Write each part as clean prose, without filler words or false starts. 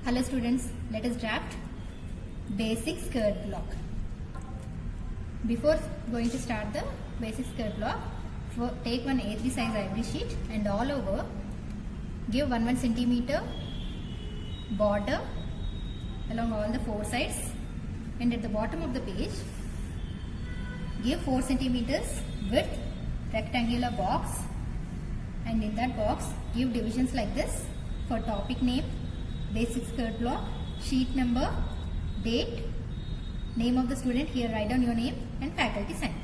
Hello students, let us draft basic skirt block. Before going to start the basic skirt block, take one A3 size ivory sheet and all over give 1 centimeter border along all the four sides, and at the bottom of the page give 4 centimeters width rectangular box, and in that box give divisions like this for topic name, basic skirt block, sheet number, date, name of the student, here write down your name, and faculty sign.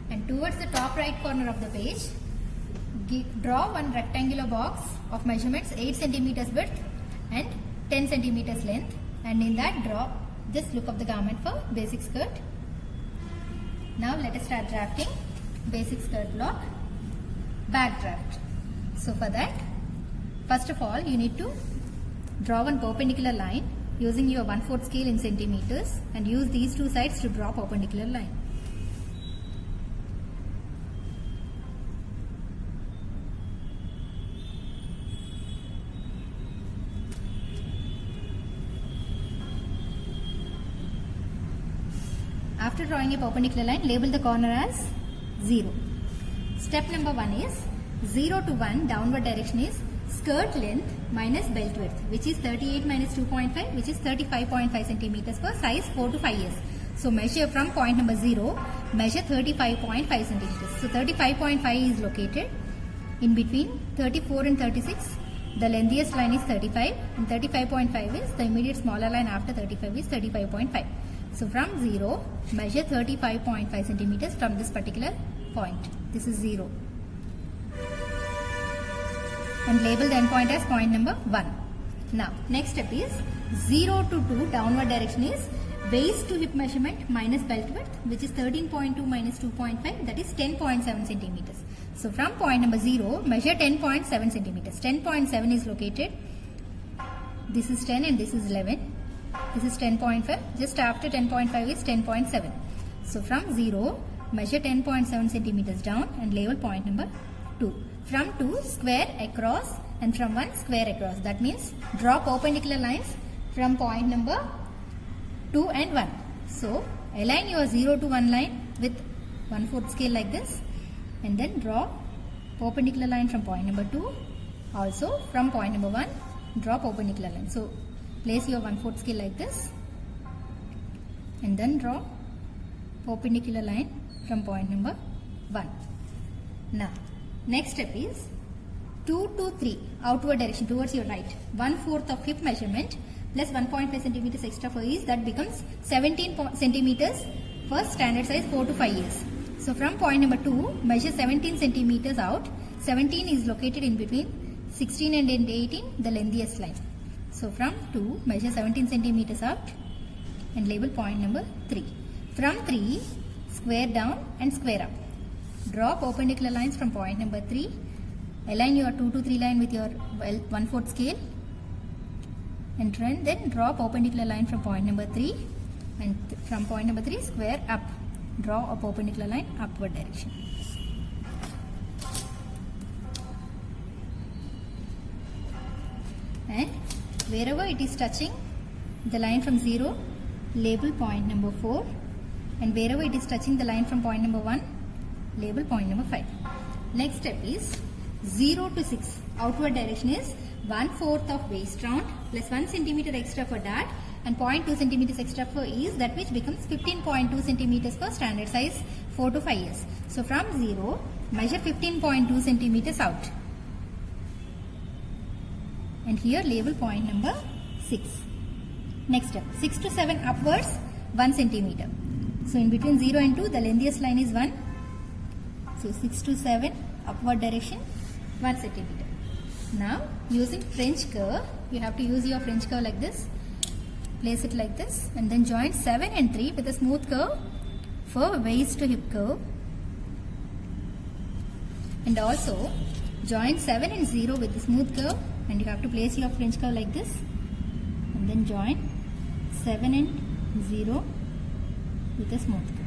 And towards the top right corner of the page, draw one rectangular box of measurements 8 centimeters width and 10 centimeters length, and in that draw this look of the garment for basic skirt. Now let us start drafting basic skirt block back draft. So for that, first of all you need to draw one perpendicular line using your 1/4 scale in centimeters and use these two sides to draw perpendicular line. After drawing a perpendicular line, label the corner as 0. Step number 1 is 0 to 1 downward direction is skirt length minus belt width, which is 38 minus 2.5, which is 35.5 centimeters for size 4 to 5 years. So measure from point number 0, measure 35.5 centimeters. So 35.5 is located in between 34 and 36. The lengthiest line is 35 and 35.5 is the immediate smaller line after 35 is 35.5. So from 0, measure 35.5 centimeters from this particular point. This is 0. And label the end point as point number 1. Now, next step is 0 to 2 downward direction is waist to hip measurement minus belt width, which is 13.2 minus 2.5, that is 10.7 centimeters. So from point number 0, measure 10.7 centimeters. 10.7 is located. This is 10 and this is 11. This is 10.5. Just after 10.5 is 10.7. So from 0, measure 10.7 centimeters down and label point number 2. From 2, square across, and from 1, square across. That means draw perpendicular lines from point number 2 and 1. So align your 0 to 1 line with 1/4 scale like this, and then draw perpendicular line from point number 2. Also from point number 1, draw perpendicular line. So place your 1/4 scale like this, and then draw perpendicular line from point number 1. Now, next step is 2 to 3 outward direction towards your right. 1/4 of hip measurement plus 1.5 centimeters extra for ease, that becomes 17 centimeters for standard size 4 to 5 years. So from point number 2, measure 17 centimeters out. 17 is located in between 16 and 18, the lengthiest line. So from 2, measure 17 centimeters out and label point number 3. From 3, square down and square up. Draw perpendicular lines from point number 3. Align your 2 to 3 line with your 1/4 scale, and then draw perpendicular line from point number 3, and from point number 3 square up. Draw a perpendicular line upward direction. And wherever it is touching the line from 0, label point number 4, and wherever it is touching the line from point number 1, label point number 5. Next step is 0 to 6 outward direction is 1/4 of waist round plus 1 centimeter extra for dart and 0.2 centimeters extra for ease, that which becomes 15.2 centimeters for standard size 4 to 5 years. So from 0, measure 15.2 centimeters out, and here label point number 6. Next step, 6 to 7 upwards 1 centimeter. So in between 0 and 2, the lengthiest line is 1. So 6 to 7 upward direction 1 centimeter. Now using French curve, you have to use your French curve like this. Place it like this, and then join 7 and 3 with a smooth curve for waist to hip curve, and also join 7 and 0 with a smooth curve, and you have to place your French curve like this, and then join 7 and 0 with a smooth curve.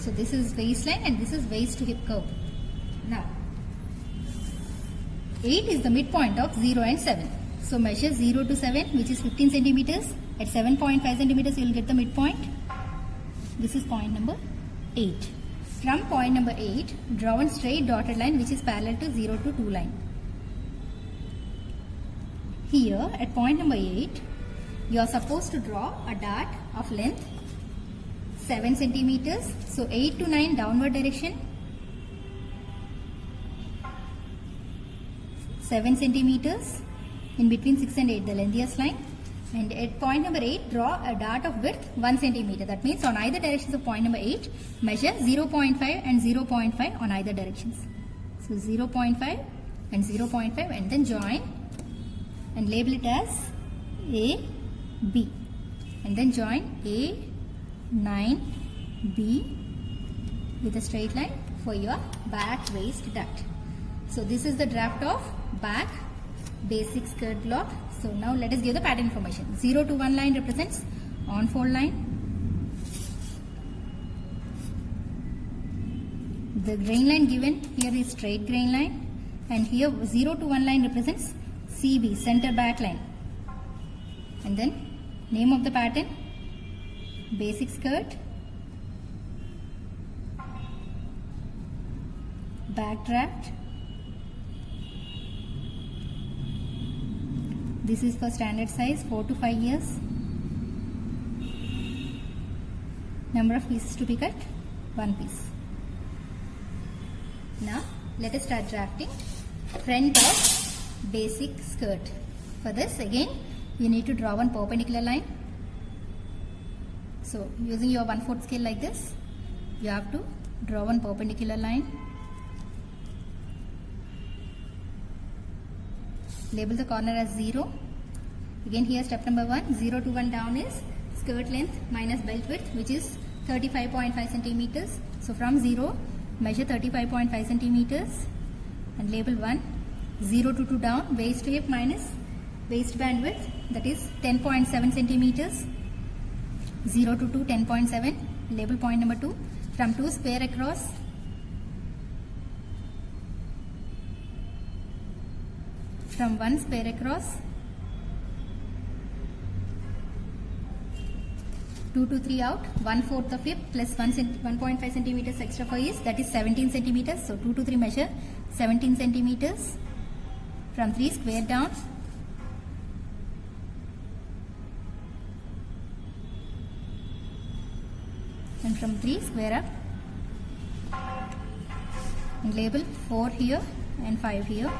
So this is waistline and this is waist to hip curve. Now 8 is the midpoint of 0 and 7. So measure 0 to 7, which is 15 centimeters. At 7.5 centimeters, you will get the midpoint. This is point number 8. From point number 8, draw one straight dotted line which is parallel to 0 to 2 line. Here at point number 8, you are supposed to draw a dart of length 7 centimeters. So 8 to 9 downward direction, 7 centimeters, in between 6 and 8 the lengthiest line. And at point number 8, draw a dart of width 1 centimeter. That means on either directions of point number 8, measure 0.5 and 0.5 on either directions. So 0.5 and 0.5 and then join and label it as A, B. And then join A, 9, B with a straight line for your back waist dart. So this is the draft of back basic skirt block. So now let us give the pattern information. 0 to 1 line represents on fold line. The grain line given here is straight grain line, and here 0 to 1 line represents CB, center back line. And then name of the pattern, basic skirt, back draft. This is for standard size 4 to 5 years. Number of pieces to be cut, 1 piece. Now let us start drafting front of basic skirt. For this again you need to draw one perpendicular line. So using your 1/4 scale like this, you have to draw one perpendicular line. Label the corner as 0. Again here step number 1, 0 to 1 down is skirt length minus belt width, which is 35.5 centimeters. So from 0, measure 35.5 centimeters and label 1. 0 to 2 down, waist to hip minus waistband width, that is 10.7 centimeters. 0 to 2, 10.7. Label point number 2. From 2, square across. From 1, square across. 2 to 3 out, 1/4 of hip plus 1.5 centimeters extra for ease, that is 17 centimeters. So 2 to 3 measure 17 centimeters. From 3, square down. And from 3, square up. And label 4 here and 5 here.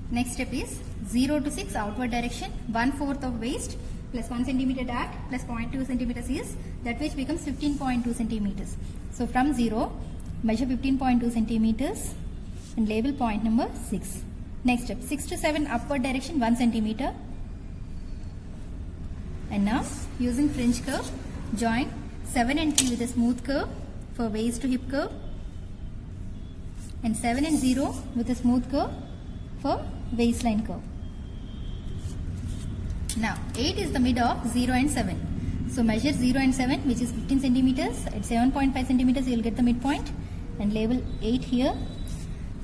Next step is 0 to 6 outward direction, 1/4 of waist plus 1 centimeter dart plus 0.2 centimeters is, that which becomes 15.2 centimeters. So from 0, measure 15.2 centimeters and label point number 6. Next step, 6 to 7 upward direction, 1 centimeter. And now using fringe curve, join 7 and 3 with a smooth curve for waist to hip curve, and 7 and 0 with a smooth curve for waistline curve. Now 8 is the mid of 0 and 7. So measure 0 and 7, which is 15 centimeters. At 7.5 centimeters you will get the midpoint and label 8 here.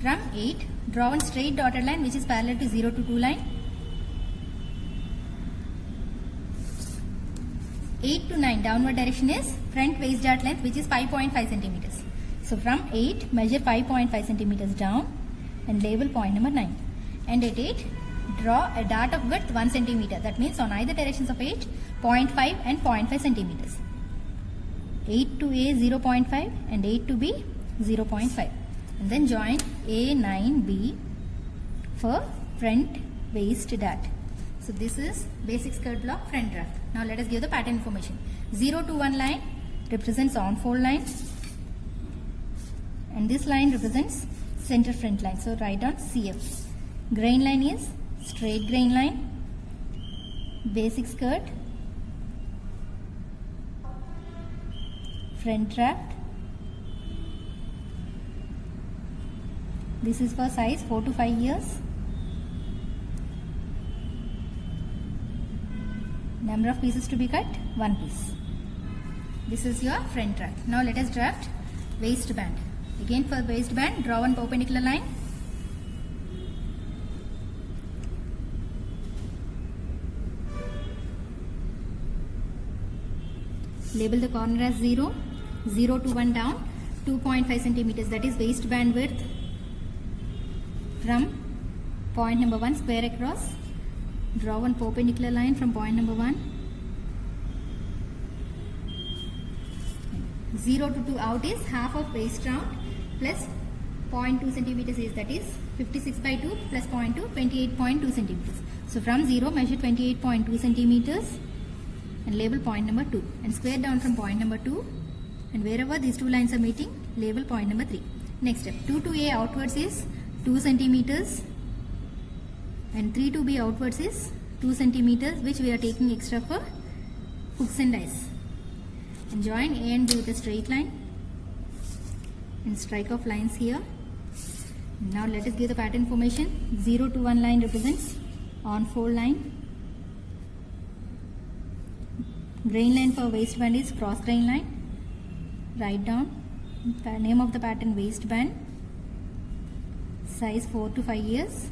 From 8, draw one straight dotted line which is parallel to 0 to 2 line. 8 to 9 downward direction is front waist dart length, which is 5.5 centimeters. So from 8, measure 5.5 centimeters down and label point number 9. And at 8, draw a dart of width 1 centimeter. That means on either directions of 8, 0.5 and 0.5 centimeters. 8 to A, 0.5 and 8 to B, 0.5. And then join A, 9, B for front waist dart. So this is basic skirt block front draft. Now let us give the pattern information. 0 to 1 line represents on fold line, and this line represents center front line. So write down CF. Grain line is straight grain line, basic skirt, front draft. This is for size 4 to 5 years. Number of pieces to be cut, 1 piece. This is your front draft. Now let us draft waistband. Again for waistband, draw one perpendicular line Label the corner as 0. 0 to 1 down, 2.5 centimeters, that is waistband width from point number 1, square across. Draw one perpendicular line from point number 1. 0 to 2 out is half of waist round plus 0.2 centimeters is, that is 56 by 2 plus 0.2, 28.2 centimeters. So from 0 measure 28.2 centimeters and label point number 2 and square down from point number 2, and wherever these two lines are meeting, label point number 3. Next step, 2 to A outwards is 2 centimeters and 3 to B outwards is 2 centimeters, which we are taking extra for hooks and eyes. And join A and B with a straight line and strike off lines here. Now let us give the pattern formation. 0 to 1 line represents on fold line. Grain line for waistband is cross grain line. Write down name of the pattern, waistband, size 4 to 5 years,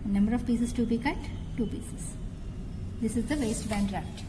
number of pieces to be cut, 2 pieces. This is the waistband draft.